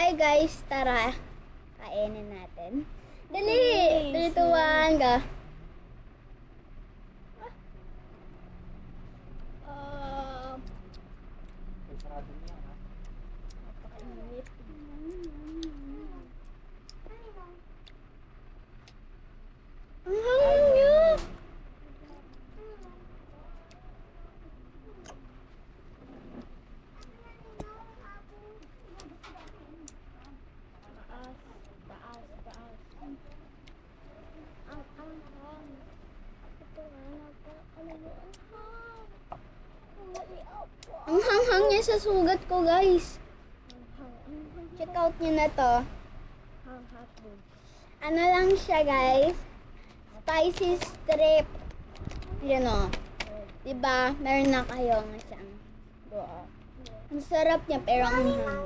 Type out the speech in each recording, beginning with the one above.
Okay guys, tara. Kainin natin. Dali! 3, 2, 1, go. Ang hangin niya! Ang hanghang niya sa sugat ko, guys. Check out niyo na to. Ano lang siya, guys? Spicy strip. Yan o. Diba? Meron na kayong isang buo. Ang sarap niya, pero ang hanghang.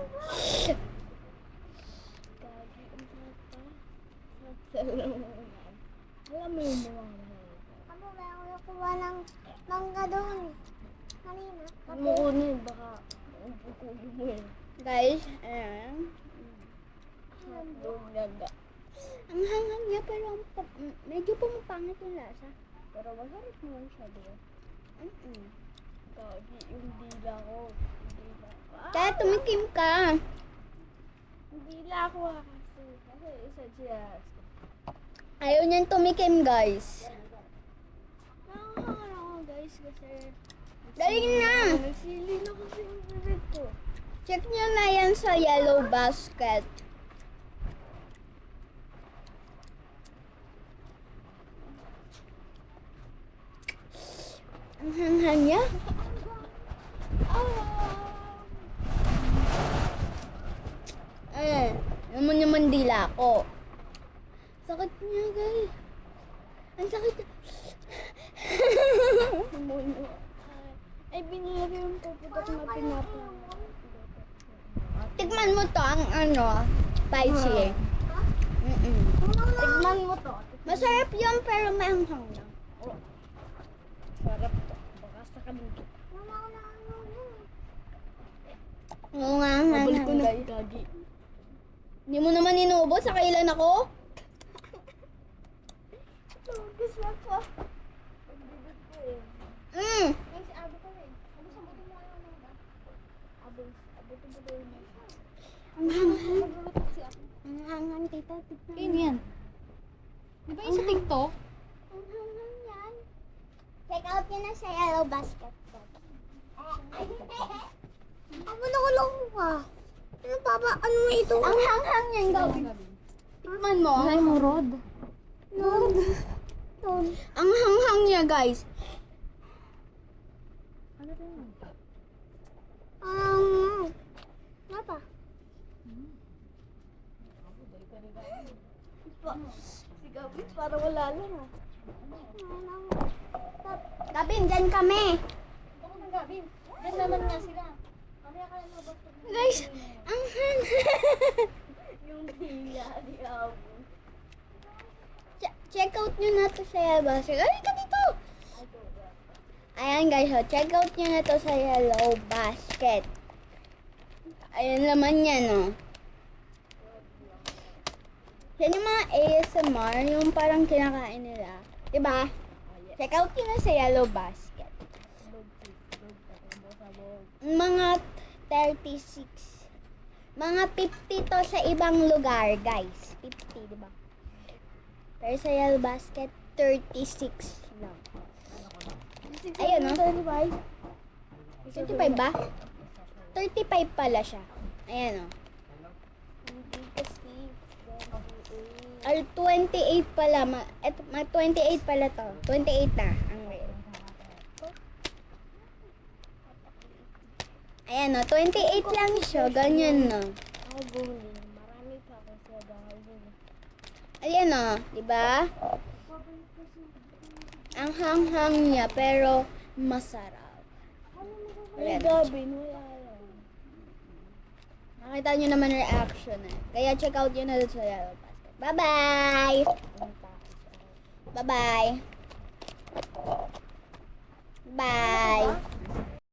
Alam mo yun mga Ako ba ako nakuha ng mangga doon? Kanina. mo kunin, baka kukunin mo yun. Guys, ayan. Doon yaga. Ang hanghang niya, pero ang medyo pumapangit yung lasa. Pero masarap naman siya doon. Mm-mm. Kagi, yung dila ko. Dila ko. Kaya tumikim ka. Yung dila ko kasi isa siya. Ayaw niyan tumikim, guys. Nakakahangan ako guys kasi Dali na! nagsili na kasi yung bibig ko. Check nyo na yan sa yellow basket. Ang hanghang niya. Naman dila ko. Sakit niya, guys. Ang sakit. Tumuno. Ay, binili yung puputok na pinapa. Tikman mo to, ang spicy. Mm-mm. Tignan mo to. Masarap yun, pero may anghang lang. Sarap to. Baka sa kaluto. Mama ko na ano yun. Oo nga, ang Mabal ko hanghang, na. guys. Gagi. Hindi mo naman inuubos, sa kailan ako? Tugis na ka. Pagbibig ko eh. Mm. Yung si Abo ko eh. Abo sa buto mo ayaw na ba? Abo-abo na. Ang hanghang. Maglulutok si Abo. Ang hanghang, tita. Tignan Yun mo. yan. Di ba yung sa TikTok? Ang hanghang yan. Check out nyo na sa yellow basket. Abo nakulong ka. Ano pa ba? Ano mo ito? Ang hanghang yan, gawin. Tikman mo. Ay mo, Rod. Lord. Ang hanghang niya, guys. Ano ba yun? Ano pa? Si Gabi, para wala lang ah. Gabin, dyan kami. Ako ng Gabi. Yan naman nga sila. Mamaya ka na ba? Guys, ang hanghang. Yung dila ni Abo. Check out nyo na to sa yellow basket. Ay, ka dito! Ayan, guys. So, check out nyo na to sa yellow basket. Ayan naman yan, oh. Yan yung mga ASMR, yung parang kinakain nila. Diba? Check out nyo na sa yellow basket. Mga 36. Mga 50 to sa ibang lugar, guys. 50, diba? Pero sa yellow basket, 36 lang. Ayun, no? 35 ba? 35 pala siya. Ayan, oh. Hindi kasi. Or 28 pala. 28 pala to. 28 na ang real. Ayan, no? 28 lang siya. Ganyan, no? Ako buhuli. Marami pa ako sa bahay din. Ayan, no? Diba? Ang hanghang niya, pero masarap. Ay, Ayan. Gabi, wala lang. Nakita nyo naman reaction eh. Kaya check out yun na doon sa yellow basket. Bye-bye! Bye-bye! Bye!